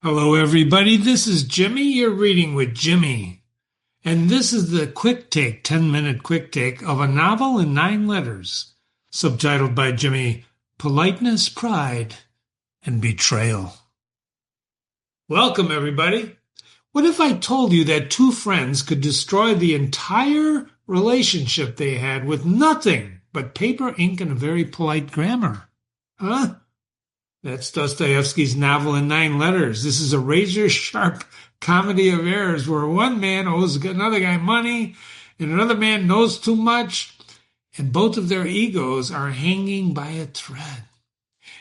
Hello, everybody. This is Jimmy. You're reading with Jimmy. And this is the quick take, 10-minute quick take of a novel in 9 letters, subtitled by Jimmy, Politeness, Pride, and Betrayal. Welcome, everybody. What if I told you that 2 friends could destroy the entire relationship they had with nothing but paper, ink, and a very polite grammar? Huh? That's Dostoevsky's novel in 9 letters. This is a razor-sharp comedy of errors where one man owes another guy money and another man knows too much, and both of their egos are hanging by a thread.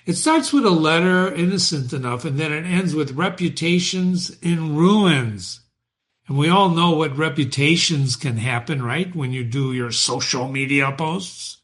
It starts with a letter, innocent enough, and then it ends with reputations in ruins. And we all know what reputations can happen, right, when you do your social media posts.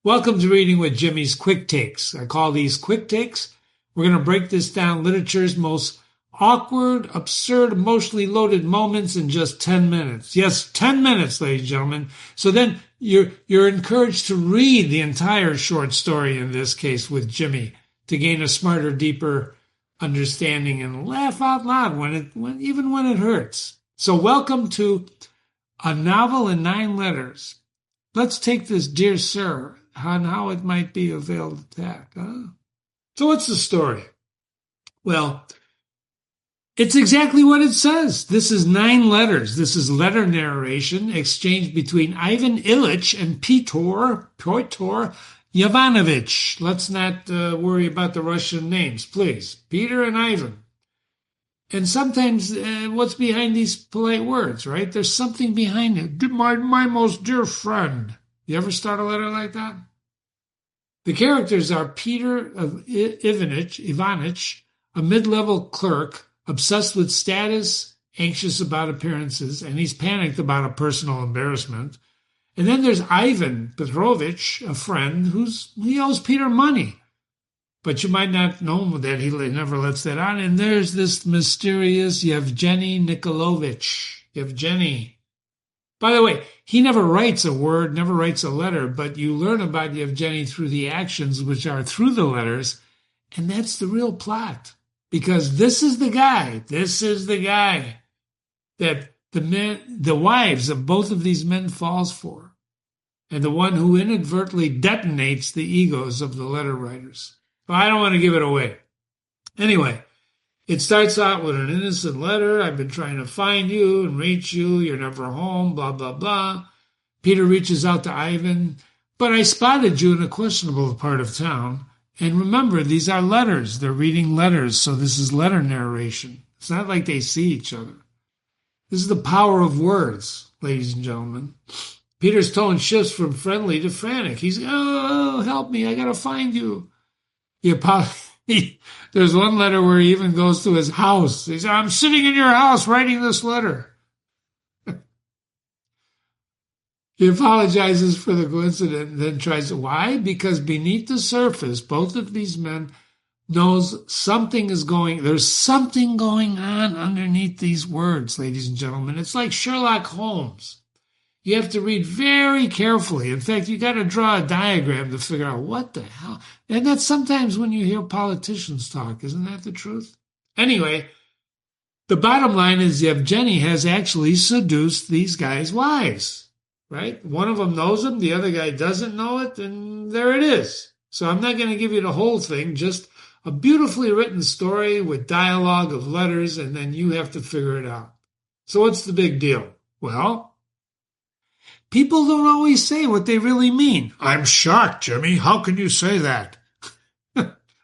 Welcome to Reading with Jimmy's Quick Takes. I call these Quick Takes. We're going to break this down, literature's most awkward, absurd, emotionally loaded moments in just 10 minutes. Yes, 10 minutes, ladies and gentlemen. So then you're encouraged to read the entire short story, in this case with Jimmy, to gain a smarter, deeper understanding and laugh out loud even when it hurts. So welcome to a novel in 9 letters. Let's take this, dear sir, on how it might be a veiled attack. Huh? So what's the story? Well, it's exactly what it says. This is 9 letters. This is letter narration exchanged between Ivan Ilyich and Pyotr Yovanovitch. Let's not worry about the Russian names, please. Peter and Ivan. And sometimes what's behind these polite words, right? There's something behind it. My most dear friend. You ever start a letter like that? The characters are Peter Ivanich, a mid-level clerk, obsessed with status, anxious about appearances, and he's panicked about a personal embarrassment. And then there's Ivan Petrovich, a friend, he owes Peter money. But you might not know that he never lets that on. And there's this mysterious Yevgeny Nikolaevich. Yevgeny. By the way, he never writes a word, never writes a letter, but you learn about Yevgeny through the actions, which are through the letters, and that's the real plot. Because this is the guy that the wives of both of these men falls for, and the one who inadvertently detonates the egos of the letter writers. But I don't want to give it away. Anyway, it starts out with an innocent letter. I've been trying to find you and reach you. You're never home, blah, blah, blah. Peter reaches out to Ivan. But I spotted you in a questionable part of town. And remember, these are letters. They're reading letters, so this is letter narration. It's not like they see each other. This is the power of words, ladies and gentlemen. Peter's tone shifts from friendly to frantic. He's, oh, help me. I got to find you. There's one letter where he even goes to his house. He says, I'm sitting in your house writing this letter. He apologizes for the coincidence and then tries to, why? Because beneath the surface, both of these men knows there's something going on underneath these words, ladies and gentlemen. It's like Sherlock Holmes. You have to read very carefully. In fact, you got to draw a diagram to figure out what the hell. And that's sometimes when you hear politicians talk. Isn't that the truth? Anyway, the bottom line is Yevgeny has actually seduced these guys' wives, right? One of them knows him. The other guy doesn't know it. And there it is. So I'm not going to give you the whole thing, just a beautifully written story with dialogue of letters, and then you have to figure it out. So what's the big deal? Well, people don't always say what they really mean. I'm shocked, Jimmy. How can you say that?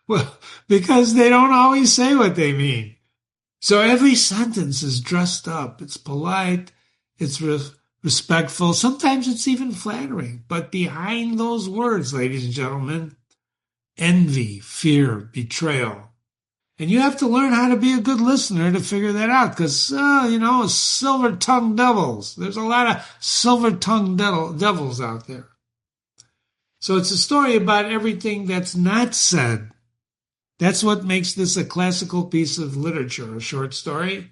Well, because they don't always say what they mean. So every sentence is dressed up. It's polite. It's respectful. Sometimes it's even flattering. But behind those words, ladies and gentlemen, envy, fear, betrayal. And you have to learn how to be a good listener to figure that out because, silver-tongued devils. There's a lot of silver-tongued devils out there. So it's a story about everything that's not said. That's what makes this a classical piece of literature, a short story,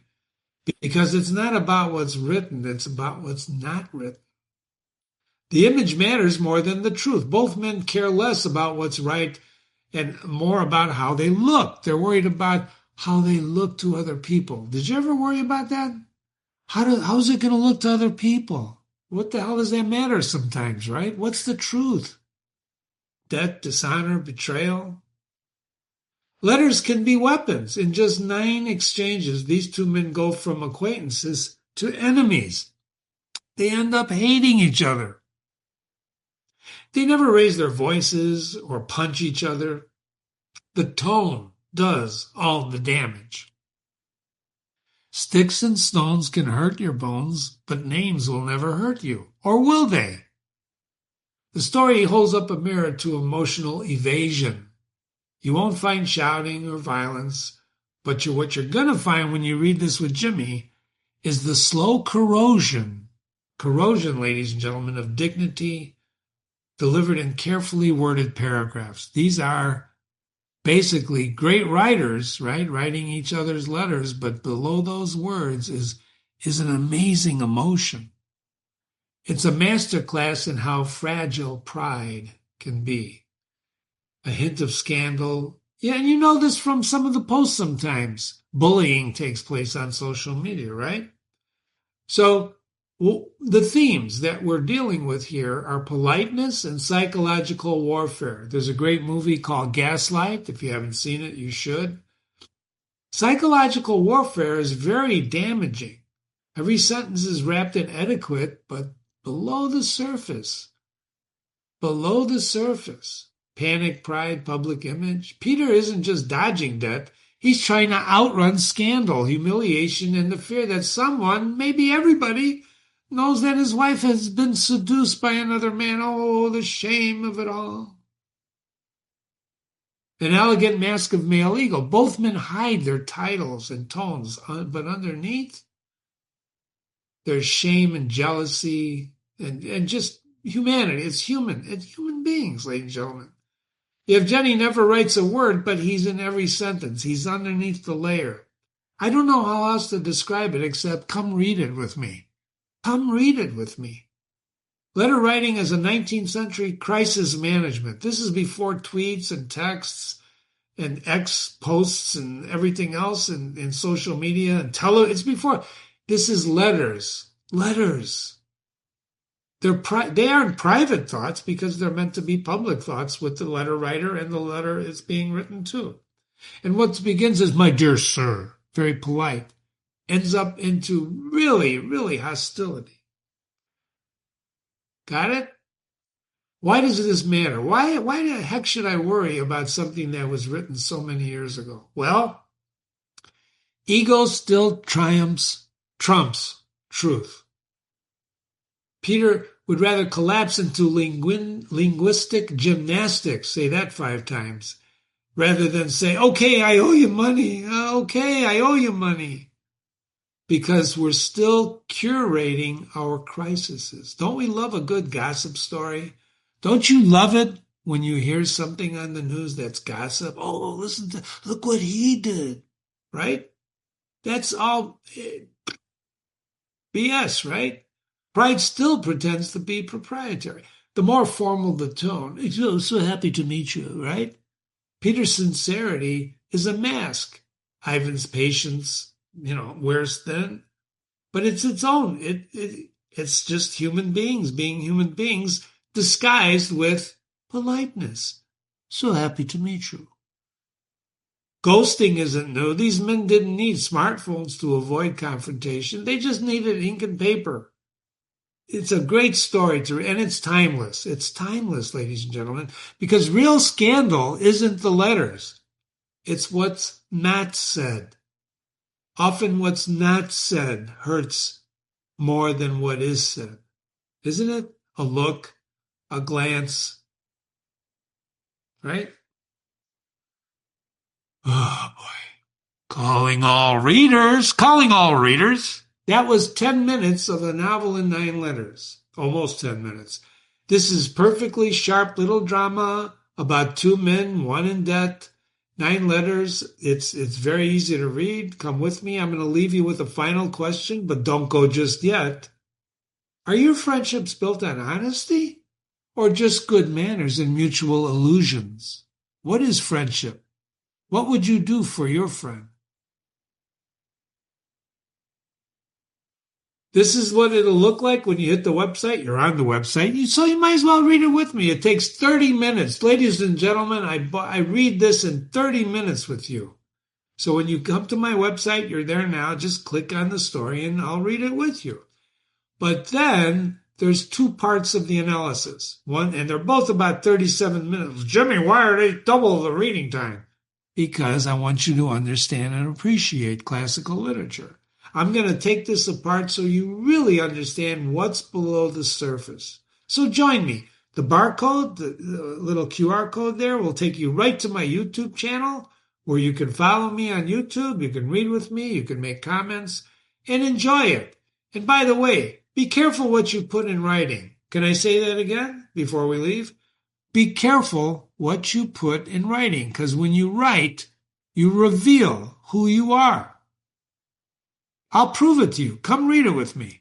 because it's not about what's written, it's about what's not written. The image matters more than the truth. Both men care less about what's right and more about how they look. They're worried about how they look to other people. Did you ever worry about that? How's it going to look to other people? What the hell does that matter sometimes, right? What's the truth? Debt, dishonor, betrayal. Letters can be weapons. In just 9 exchanges, these two men go from acquaintances to enemies. They end up hating each other. They never raise their voices or punch each other. The tone does all the damage. Sticks and stones can hurt your bones, but names will never hurt you. Or will they? The story holds up a mirror to emotional evasion. You won't find shouting or violence, but what you're going to find when you read this with Jimmy is the slow corrosion, ladies and gentlemen, of dignity delivered in carefully worded paragraphs. These are basically great writers, right, writing each other's letters, but below those words is an amazing emotion. It's a masterclass in how fragile pride can be. A hint of scandal. Yeah, and you know this from some of the posts sometimes. Bullying takes place on social media, right? So the themes that we're dealing with here are politeness and psychological warfare. There's a great movie called Gaslight. If you haven't seen it, you should. Psychological warfare is very damaging. Every sentence is wrapped in etiquette, but below the surface, panic, pride, public image. Peter isn't just dodging debt. He's trying to outrun scandal, humiliation, and the fear that someone, maybe everybody, knows that his wife has been seduced by another man. Oh, the shame of it all. An elegant mask of male ego. Both men hide their titles and tones, but underneath, there's shame and jealousy and just humanity. It's human. It's human beings, ladies and gentlemen. Yevgeny never writes a word, but he's in every sentence. He's underneath the layer. I don't know how else to describe it except come read it with me. Come read it with me. Letter writing as a 19th century crisis management. This is before tweets and texts and X posts and everything else in social media and it's before. This is letters. Letters. They aren't private thoughts because they're meant to be public thoughts with the letter writer and the letter is being written to. And what begins as, my dear sir, very polite, ends up into really, really hostility. Got it? Why does this matter? Why the heck should I worry about something that was written so many years ago? Well, ego still trumps truth. Peter would rather collapse into linguistic gymnastics, say that 5 times, rather than say, okay, I owe you money. Okay, I owe you money. Because we're still curating our crises. Don't we love a good gossip story? Don't you love it when you hear something on the news that's gossip? Oh, look what he did, right? That's all BS, right? Pride still pretends to be proprietary. The more formal the tone, so happy to meet you, right? Peter's sincerity is a mask. Ivan's patience, wears thin. But it's its own. It's just human beings being human beings disguised with politeness. So happy to meet you. Ghosting isn't new. These men didn't need smartphones to avoid confrontation. They just needed ink and paper. It's a great story and it's timeless. It's timeless, ladies and gentlemen, because real scandal isn't the letters. It's what's not said. Often what's not said hurts more than what is said. Isn't it? A look, a glance, right? Oh, boy. Calling all readers. That was 10 minutes of a novel in 9 letters. Almost 10 minutes. This is perfectly sharp little drama about 2 men, 1 in debt, 9 letters. It's very easy to read. Come with me. I'm going to leave you with a final question, but don't go just yet. Are your friendships built on honesty or just good manners and mutual illusions? What is friendship? What would you do for your friend? This is what it'll look like when you hit the website. You're on the website, so you might as well read it with me. It takes 30 minutes. Ladies and gentlemen, I read this in 30 minutes with you. So when you come to my website, you're there now. Just click on the story and I'll read it with you. But then there's two parts of the analysis. One, and they're both about 37 minutes. Jimmy, why are they double the reading time? Because I want you to understand and appreciate classical literature. I'm going to take this apart so you really understand what's below the surface. So join me. The barcode, the little QR code there, will take you right to my YouTube channel where you can follow me on YouTube. You can read with me. You can make comments and enjoy it. And by the way, be careful what you put in writing. Can I say that again before we leave? Be careful what you put in writing, because when you write, you reveal who you are. I'll prove it to you. Come read it with me.